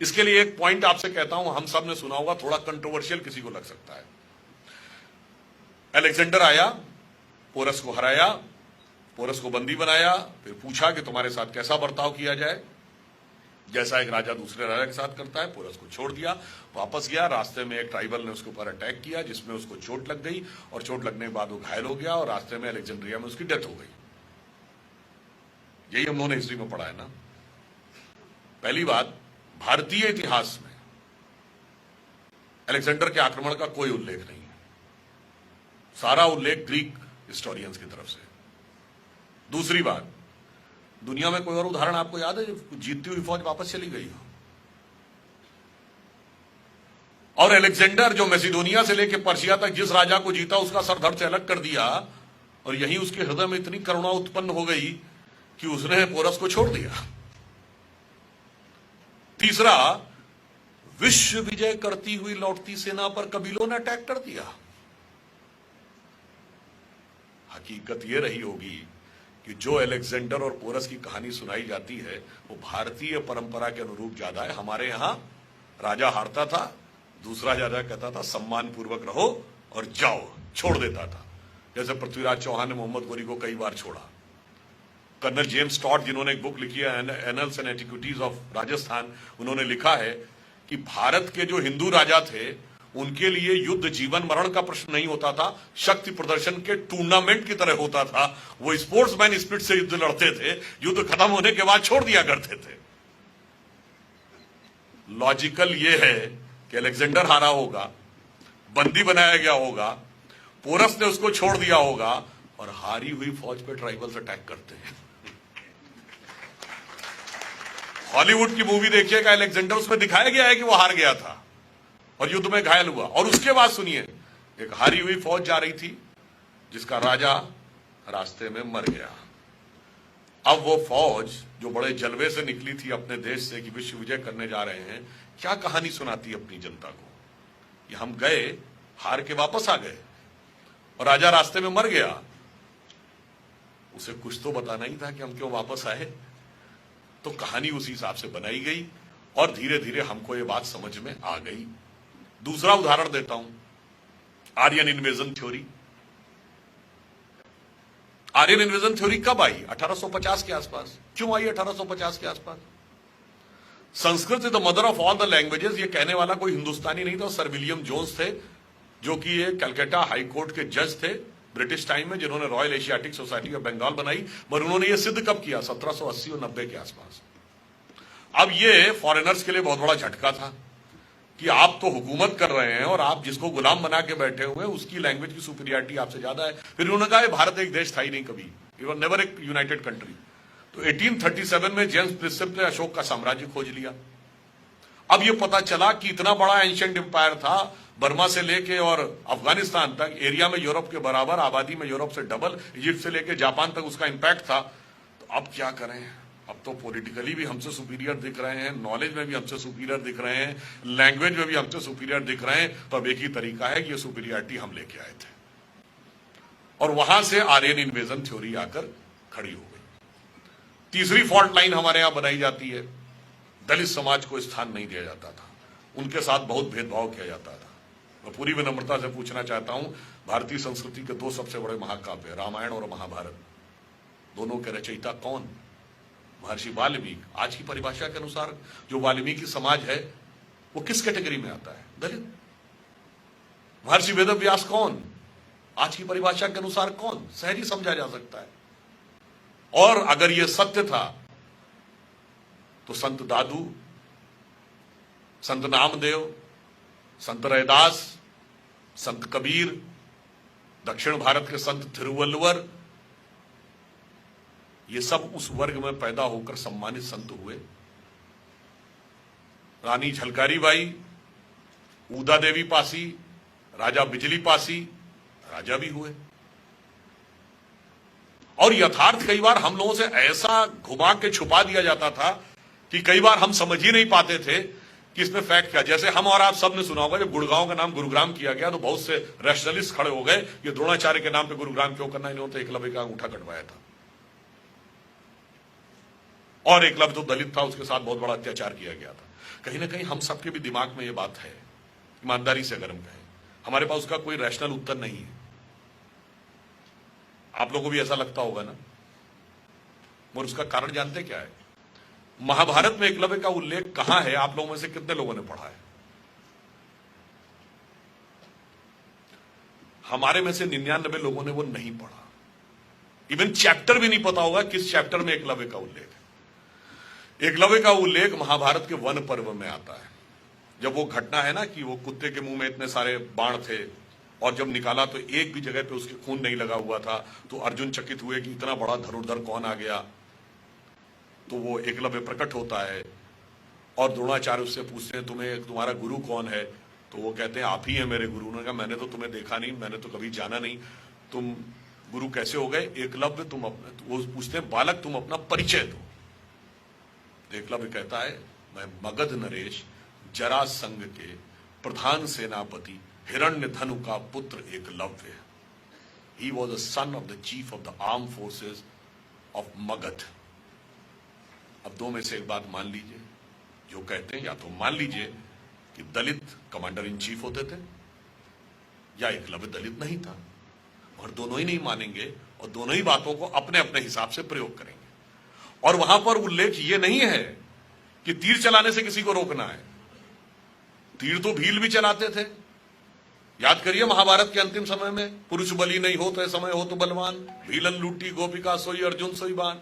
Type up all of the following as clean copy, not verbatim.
इसके लिए एक पॉइंट आपसे कहता हूं, हम सब ने सुना होगा, थोड़ा कंट्रोवर्शियल किसी को लग सकता है। अलेक्जेंडर आया, पोरस को हराया, पोरस को बंदी बनाया, फिर पूछा कि तुम्हारे साथ कैसा बर्ताव किया जाए, जैसा एक राजा दूसरे राजा के साथ करता है। पोरस को छोड़ दिया, वापस गया। रास्ते में एक ट्राइबल ने उसके ऊपर अटैक किया, जिसमें उसको चोट लग गई, और चोट लगने के बाद वो घायल हो गया, और रास्ते में अलेक्जेंड्रिया में उसकी डेथ हो गई। यही हम लोगों ने हिस्ट्री में पढ़ा है ना। पहली बात, भारतीय इतिहास में अलेक्जेंडर के आक्रमण का कोई उल्लेख नहीं है, सारा उल्लेख ग्रीक हिस्टोरियंस की तरफ से। दूसरी बात, दुनिया में कोई और उदाहरण आपको याद है जो जीतती हुई फौज वापस चली गई हो? और अलेक्जेंडर जो मैसिडोनिया से लेकर पर्शिया तक जिस राजा को जीता, उसका सर धड़ से अलग कर दिया, और यहीं उसके हृदय में इतनी करुणा उत्पन्न हो गई कि उसने पोरस को छोड़ दिया। तीसरा, विश्व विजय करती हुई लौटती सेना पर कबीलों ने अटैक कर दिया। हकीकत यह रही होगी कि जो अलेक्जेंडर और पोरस की कहानी सुनाई जाती है वो भारतीय परंपरा के अनुरूप ज्यादा है। हमारे यहां राजा हारता था, दूसरा राजा कहता था सम्मान पूर्वक रहो और जाओ, छोड़ देता था। जैसे पृथ्वीराज चौहान ने मोहम्मद गोरी को कई बार छोड़ा। कर्नल जेम्स टॉड, जिन्होंने एक बुक लिखी है annuls and antiquities of Rajasthan, उन्होंने लिखा है कि भारत के जो हिंदू राजा थे उनके लिए युद्ध जीवन मरण का प्रश्न नहीं होता था, शक्ति प्रदर्शन के टूर्नामेंट की तरह होता था। वो स्पोर्ट्समैन स्पिरिट से युद्ध लड़ते थे, युद्ध खत्म होने के बाद छोड़ दिया करते थे। लॉजिकल ये है कि अलेक्जेंडर हारा होगा, बंदी बनाया गया होगा, पोरस ने उसको छोड़ दिया होगा, और हारी हुई फौज पे ट्राइबल्स अटैक करते हैं। हॉलीवुड की मूवी देखिएगा, अलेक्जेंडर, उसमें दिखाया गया है कि वो हार गया था और युद्ध में घायल हुआ, और उसके बाद सुनिए, एक हारी हुई फौज जा रही थी जिसका राजा रास्ते में मर गया। अब वो फौज जो बड़े जलवे से निकली थी अपने देश से कि विश्व विजय करने जा रहे हैं, क्या कहानी सुनाती अपनी जनता को कि हम गए, हार के वापस आ गए, और राजा रास्ते में मर गया। उसे कुछ तो बताना ही था कि हम क्यों वापस आए। तो कहानी उसी हिसाब से बनाई गई, और धीरे धीरे हमको ये बात समझ में आ गई। दूसरा उदाहरण देता हूं, Aryan invasion theory. Aryan invasion theory कब आई? 1850 के आसपास। क्यों आई 1850 के आसपास? Sanskrit is the mother of all the languages, ये कहने वाला कोई हिंदुस्तानी नहीं था, सर विलियम जोन्स थे, जो कि ये कलकत्ता हाई कोर्ट के जज थे ब्रिटिश टाइम में, जिन्होंने Royal Asiatic Society of Bengal बनाई। पर उन्होंने ये सिद्ध कब किया? 1780 और 90 के आसपास। अब ये फॉरेनर्स के लिए बहुत बड़ा झटका था कि आप तो हुकूमत कर रहे हैं और आप जिसको गुलाम बना के बैठे हुए हैं उसकी लैंग्वेज की सुपीरियरिटी आपसे ज्यादा है। फिर उन्होंने कहा भारत एक देश था ही नहीं कभी, इट वाज नेवर एक यूनाइटेड कंट्री। तो 1837 में जेम्स प्रिंसेप ने अशोक का साम्राज्य खोज लिया। अब ये पता चला कि इतना बड़ा एंशिएंट एम्पायर था, बर्मा से लेके और अफगानिस्तान तक, एरिया में यूरोप के बराबर, आबादी में यूरोप से डबल, इजिप्ट से लेके जापान तक उसका इंपैक्ट था। तो अब क्या करें? अब तो पॉलिटिकली भी हमसे सुपीरियर दिख रहे हैं, नॉलेज में भी हमसे सुपीरियर दिख रहे हैं, लैंग्वेज में भी हमसे सुपीरियर दिख रहे हैं। तो अब एक ही तरीका है कि ये सुपीरियरिटी हम लेके आए थे, और वहां से आर्यन इन्वेजन थ्योरी आकर खड़ी हो गई। तीसरी फॉल्ट लाइन हमारे यहां बनाई जाती है, दलित समाज को स्थान नहीं दिया जाता था, उनके साथ बहुत भेदभाव किया जाता था। मैं पूरी विनम्रता से पूछना चाहता हूं, भारतीय संस्कृति के दो सबसे बड़े महाकाव्य रामायण और महाभारत, दोनों के रचयिता कौन? महर्षि वाल्मीकि। आज की परिभाषा के अनुसार जो वाल्मीकि समाज है वो किस कैटेगरी में आता है? दलित। महर्षि वेदव्यास कौन? आज की परिभाषा के अनुसार कौन? शहरी समझा जा सकता है। और अगर यह सत्य था तो संत दादू, संत नामदेव, संत रैदास, संत कबीर, दक्षिण भारत के संत थिरुवल्लुवर, ये सब उस वर्ग में पैदा होकर सम्मानित संत हुए। रानी झलकारी बाई, ऊदा देवी पासी, राजा बिजली पासी, राजा भी हुए। और यथार्थ कई बार हम लोगों से ऐसा घुमा के छुपा दिया जाता था कि कई बार हम समझ ही नहीं पाते थे कि इसमें फैक्ट क्या। जैसे हम और आप सब ने सुना होगा, जब गुड़गांव का नाम गुरुग्राम किया गया तो बहुत से रैशनलिस्ट खड़े हो गए, ये द्रोणाचार्य के नाम पे गुरुग्राम क्यों करना, इन्होंने तो एकलव्य का अंगूठा कटवाया था। और एकलव्य जो दलित था उसके साथ बहुत बड़ा अत्याचार किया गया था। कहीं ना कहीं हम सबके भी दिमाग में ये बात है, ईमानदारी से अगर हम कहें, हमारे पास उसका कोई रैशनल उत्तर नहीं है। आप लोगों को भी ऐसा लगता होगा ना। और उसका कारण जानते क्या है? महाभारत में एकलव्य का उल्लेख कहां है? आप लोगों में से कितने लोगों ने पढ़ा है? हमारे में से 99 लोगों ने वो नहीं पढ़ा। इवन चैप्टर भी नहीं पता होगा किस चैप्टर में एकलव्य का उल्लेख है। एकलव्य का उल्लेख महाभारत के वन पर्व में आता है। जब वो घटना है ना कि वो कुत्ते के मुंह में इतने सारे बाण थे और जब निकाला तो एक भी जगह पे उसके खून नहीं लगा हुआ था, तो अर्जुन चकित हुए कि इतना बड़ा धनुर्धर कौन आ गया। तो वो एकलव्य प्रकट होता है और द्रोणाचार्य उससे पूछते हैं तुम्हारा गुरु कौन है? तो वो कहते हैं आप ही हैं मेरे गुरु। उन्होंने कहा मैंने तो तुम्हें देखा नहीं, मैंने तो कभी जाना नहीं, तुम गुरु कैसे हो गए? एकलव्य तुम अपने, वो पूछते हैं बालक तुम अपना परिचय दो। तो एकलव्य कहता है मैं मगध नरेश जरासंध के प्रधान सेनापति हिरण्यधनु का पुत्र Eklavya. He was a son of the chief of the arm forces of Magadh. अब दो में से एक बात मान लीजिए, जो कहते हैं या तो मान लीजिए कि दलित कमांडर इन चीफ होते थे या एकलव्य दलित नहीं था, और दोनों ही नहीं मानेंगे और दोनों ही बातों को अपने अपने हिसाब से प्रयोग करेंगे। और वहां पर उल्लेख ये नहीं है कि तीर चलाने से किसी को रोकना है। तीर तो भील भी चलाते थे। याद करिए महाभारत के अंतिम समय में, पुरुष बलि नहीं हो तो समय हो तो बलवान, भीलन लूटी गोपिका सोई अर्जुन सोई बान।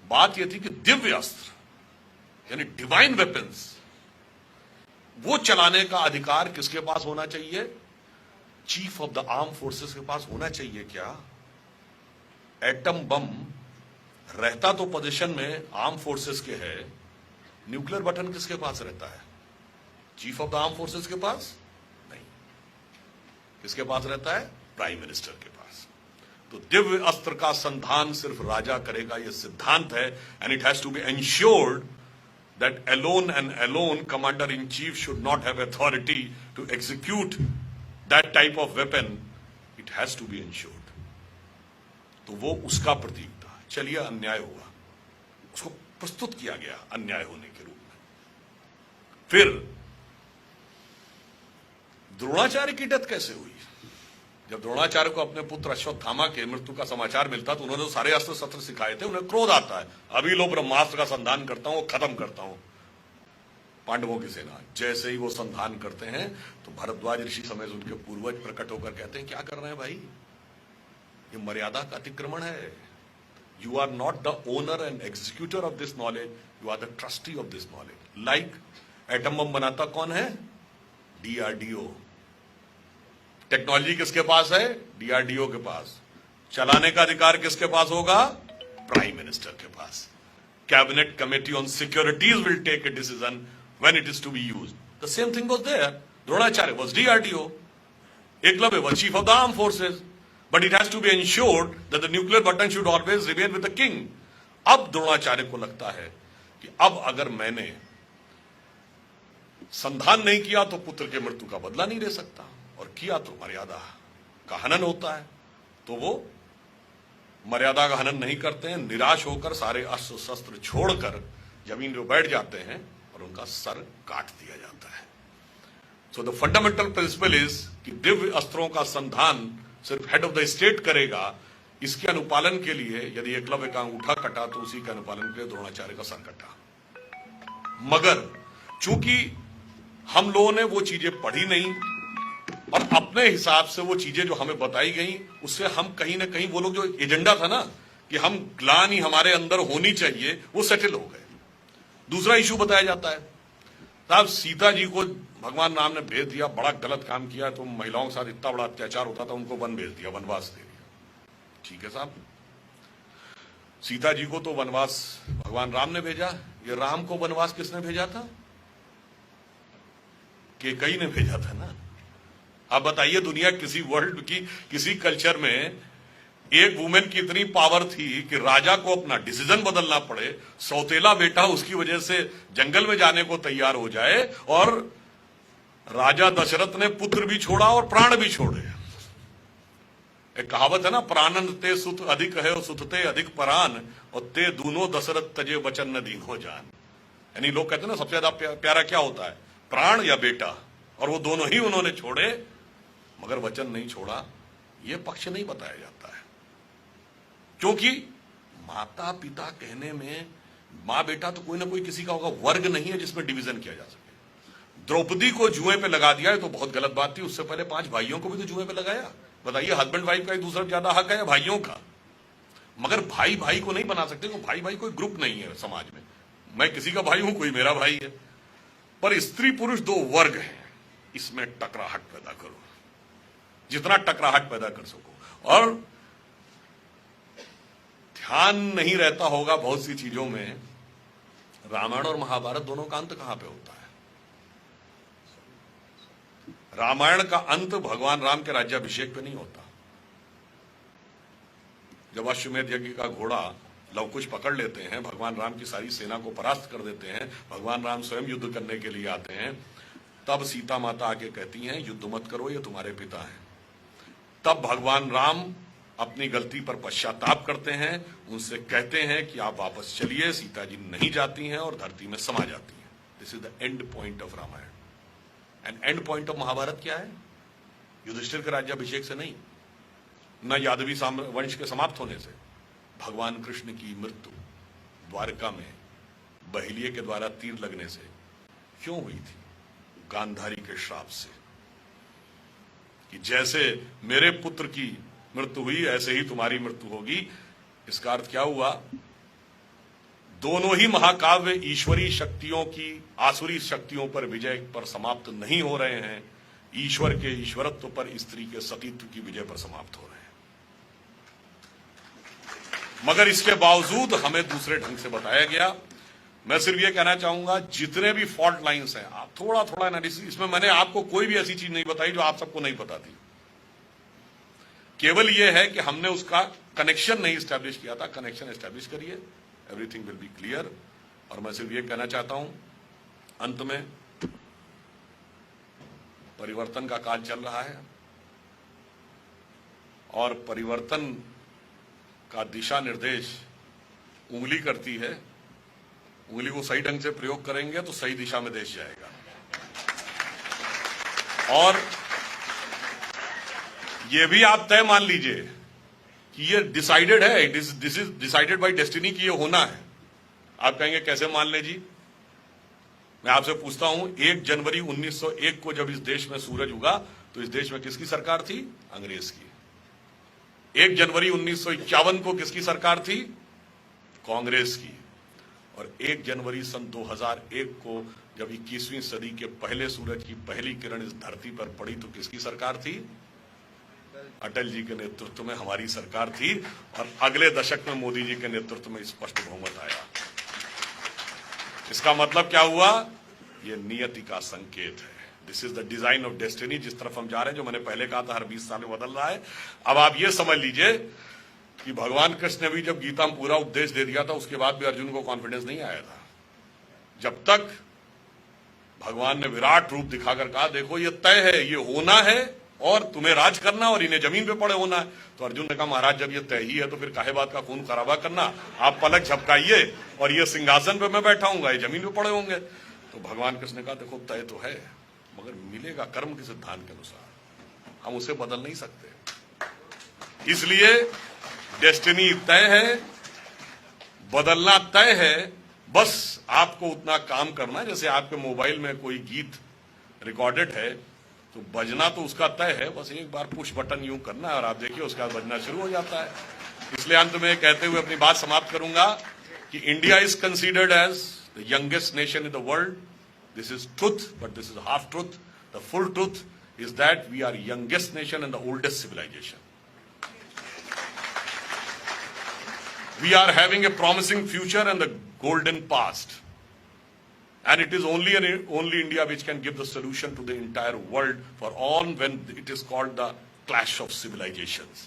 बात यह थी कि दिव्य अस्त्र यानी डिवाइन वेपन्स वो चलाने का अधिकार किसके पास होना चाहिए? Chief of the arm forces के पास होना चाहिए। क्या एटम बम रहता तो पोजीशन में आर्म फोर्सेस के है, न्यूक्लियर बटन किसके पास रहता है? Chief of the arm forces के पास नहीं। किसके पास रहता है? प्राइम मिनिस्टर के पास। तो दिव्य अस्त्र का संधान सिर्फ राजा करेगा, यह सिद्धांत है। And it has to be ensured that alone and alone commander-in-chief should not have authority to execute that type of weapon. It has to be ensured. तो वो उसका प्रतीक था। चलिए अन्याय हुआ, उसको प्रस्तुत किया गया अन्याय होने के रूप में। फिर द्रोणाचार्य की डेथ कैसे हुई? जब द्रोणाचार्य को अपने पुत्र अश्वत्थामा के मृत्यु का समाचार मिलता तो उन्होंने तो सारे अस्त्र शस्त्र सिखाए थे, उन्हें क्रोध आता है, अभी लो ब्रह्मास्त्र का संधान करता हूं, खत्म करता हूं पांडवों की सेना। जैसे ही वो संधान करते हैं तो भरद्वाज ऋषि समेत उनके पूर्वज प्रकट होकर कहते हैं क्या कर रहे हैं भाई, ये मर्यादा का अतिक्रमण है। You are not the owner and executor of this knowledge, you are the trustee of this knowledge. Like atom bomb बनाता कौन है? डीआरडीओ। टेक्नोलॉजी किसके पास है? डीआरडीओ के पास। चलाने का अधिकार किसके पास होगा? प्राइम मिनिस्टर के पास। Cabinet committee on securities will take a decision when it is to be used. The same thing was there. Dronacharya was DRDO, Eklavya was chief of the arm forces, but it has to be ensured that the nuclear button should always remain with the king. अब द्रोणाचार्य को लगता है कि अब अगर मैंने संधान नहीं किया तो पुत्र के मृत्यु का बदला नहीं ले सकता, और किया तो मर्यादा का हनन होता है। तो वो मर्यादा का हनन नहीं करते हैं, निराश होकर सारे अस्त्र शस्त्र छोड़कर जमीन पर बैठ जाते हैं और उनका सर काट दिया जाता है। So the fundamental principle is कि दिव्य अस्त्रों का संधान सिर्फ हेड ऑफ द स्टेट करेगा। इसके अनुपालन के लिए यदि एकलव्य का अंगूठा कटा तो उसी के अनुपालन के लिए द्रोणाचार्य का सर कटा। मगर चूंकि हम लोगों ने वो चीजें पढ़ी नहीं और अपने हिसाब से वो चीजें जो हमें बताई गई उससे हम कहीं ना कहीं, वो लोग जो एजेंडा था ना कि हम ग्लानि हमारे अंदर होनी चाहिए, वो सेटल हो गए। दूसरा इशू बताया जाता है साहब, सीता जी को भगवान राम ने भेज दिया, बड़ा गलत काम किया, तो महिलाओं के साथ इतना बड़ा अत्याचार होता था, उनको वन भेज दिया, वनवास दे दिया। ठीक है साहब, सीता जी को तो वनवास भगवान राम ने भेजा, ये राम को वनवास किसने भेजा था? केकई ने भेजा था ना। आप बताइए, दुनिया किसी वर्ल्ड की किसी कल्चर में एक वुमेन की इतनी पावर थी कि राजा को अपना डिसीजन बदलना पड़े, सौतेला बेटा उसकी वजह से जंगल में जाने को तैयार हो जाए, और राजा दशरथ ने पुत्र भी छोड़ा और प्राण भी छोड़े। एक कहावत है ना, प्राणन ते सुत अधिक है और सुत ते अधिक परान, और ते दूनो दशरथ तजे वचन न दीन हो जान। यानी लोग कहते हैं ना सबसे ज्यादा प्यारा क्या होता है, प्राण या बेटा, और वो दोनों ही उन्होंने छोड़े मगर वचन नहीं छोड़ा। ये पक्ष नहीं बताया जाता है, क्योंकि माता पिता कहने में मां बेटा तो कोई ना कोई किसी का होगा, वर्ग नहीं है जिसमें डिवीजन किया जा सके। द्रौपदी को जुए पे लगा दिया है तो बहुत गलत बात थी, उससे पहले 5 भाइयों को भी तो जुए पे लगाया। बताइए, हस्बैंड वाइफ का एक दूसरे से ज्यादा हक है या भाइयों का? मगर भाई भाई को नहीं बना सकते, तो भाई भाई कोई ग्रुप नहीं है समाज में। मैं किसी का भाई हूं, कोई मेरा भाई है, पर स्त्री पुरुष 2 वर्ग हैं, इसमें टकराहट पैदा करो, जितना टकराहट पैदा कर सको। और ध्यान नहीं रहता होगा बहुत सी चीजों में, रामायण और महाभारत दोनों का अंत कहां पे होता है? रामायण का अंत भगवान राम के राज्याभिषेक पे नहीं होता। जब अश्वमेध यज्ञ का घोड़ा लवकुश पकड़ लेते हैं, भगवान राम की सारी सेना को परास्त कर देते हैं, भगवान राम स्वयं युद्ध करने के लिए आते हैं, तब सीता माता आके कहती हैं युद्ध मत करो, ये तुम्हारे पिता हैं। तब भगवान राम अपनी गलती पर पश्चाताप करते हैं, उनसे कहते हैं कि आप वापस चलिए। सीता जी नहीं जाती हैं और धरती में समा जाती हैं। This is the end point of Ramayana. And end point of Mahabharata क्या है? युधिष्ठिर के राज्याभिषेक से नहीं, न यादवी वंश के समाप्त होने से। भगवान कृष्ण की मृत्यु द्वारका में बहिलिये के द्वारा तीर लगने से क्यों हुई थी? गांधारी के श्राप से, कि जैसे मेरे पुत्र की मृत्यु हुई ऐसे ही तुम्हारी मृत्यु होगी। इसका अर्थ क्या हुआ? दोनों ही महाकाव्य ईश्वरी शक्तियों की आसुरी शक्तियों पर विजय पर समाप्त नहीं हो रहे हैं, ईश्वर के ईश्वरत्व पर स्त्री के सतीत्व की विजय पर समाप्त हो रहे हैं। मगर इसके बावजूद हमें दूसरे ढंग से बताया गया। मैं सिर्फ ये कहना चाहूंगा, जितने भी फॉल्ट लाइंस हैं, आप थोड़ा थोड़ा एनालिसिस, इसमें मैंने आपको कोई भी ऐसी चीज नहीं बताई जो आप सबको नहीं पता थी। केवल यह है कि हमने उसका कनेक्शन नहीं स्टैब्लिश किया था। कनेक्शन स्टैब्लिश करिए, एवरीथिंग विल बी क्लियर। और मैं सिर्फ ये कहना चाहता हूं अंत में, परिवर्तन का काल चल रहा है और परिवर्तन का दिशा निर्देश उंगली करती है। उंगली को सही ढंग से प्रयोग करेंगे तो सही दिशा में देश जाएगा। और ये भी आप तय मान लीजिए कि ये डिसाइडेड है, this is decided by destiny कि ये होना है। आप कहेंगे कैसे मान ले जी? मैं आपसे पूछता हूं, 1 जनवरी 1901 को जब इस देश में सूरज उगा तो इस देश में किसकी सरकार थी? अंग्रेज की। 1 जनवरी 1951 को किसकी सरकार थी? कांग्रेस की। और 1 जनवरी सन 2001 को जब 21वीं सदी के पहले सूरज की पहली किरण इस धरती पर पड़ी तो किसकी सरकार थी? अटल जी के नेतृत्व में हमारी सरकार थी। और अगले दशक में मोदी जी के नेतृत्व में स्पष्ट बहुमत आया। इसका मतलब क्या हुआ? यह नियति का संकेत है। This is the design of destiny. जिस तरफ हम जा रहे हैं, जो मैंने पहले कहा था, हर 20 साल में बदल रहा है। अब आप ये समझ लीजिए कि भगवान कृष्ण ने भी जब गीता में पूरा उपदेश दे दिया था, उसके बाद भी अर्जुन को कॉन्फिडेंस नहीं आया था। जब तक भगवान ने विराट रूप दिखाकर कहा देखो ये तय है, ये होना है और तुम्हें राज करना और इन्हें जमीन पे पड़े होना है, तो अर्जुन ने कहा महाराज जब ये तय ही है तो फिर काहे बात का खून खराबा करना, आप पलक झपकाइए और ये सिंहासन पे मैं बैठा हूंगा, ये जमीन पे पड़े होंगे। तो भगवान कृष्ण ने कहा देखो तय तो है मगर मिलेगा कर्म के सिद्धांत के अनुसार, हम उसे बदल नहीं सकते। इसलिए डेस्टिनी तय है, बदलना तय है, बस आपको उतना काम करना है। जैसे आपके मोबाइल में कोई गीत रिकॉर्डेड है तो बजना तो उसका तय है, बस एक बार पुश बटन यूं करना है और आप देखिए उसके बाद बजना शुरू हो जाता है। इसलिए अंत में कहते हुए अपनी बात समाप्त करूंगा कि India is considered as the youngest nation in the world. This is truth, but this is half truth. The full truth is that we are youngest nation and the oldest civilisation. We are having a promising future and the golden past. And it is only India which can give the solution to the entire world for all when it is called the clash of civilizations.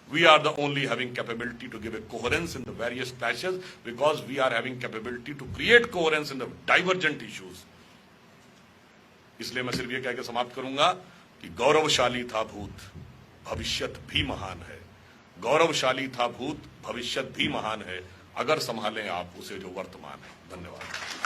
We are the only having capability to give a coherence in the various clashes because we are having capability to create coherence in the divergent issues. इसलिए मैं सिर्फ ये कह के समाप्त करूंगा कि गौरवशाली था भूत, भविष्यत भी महान है। गौरवशाली था भूत, भविष्यत भी महान है, अगर संभालें आप उसे जो वर्तमान है। धन्यवाद।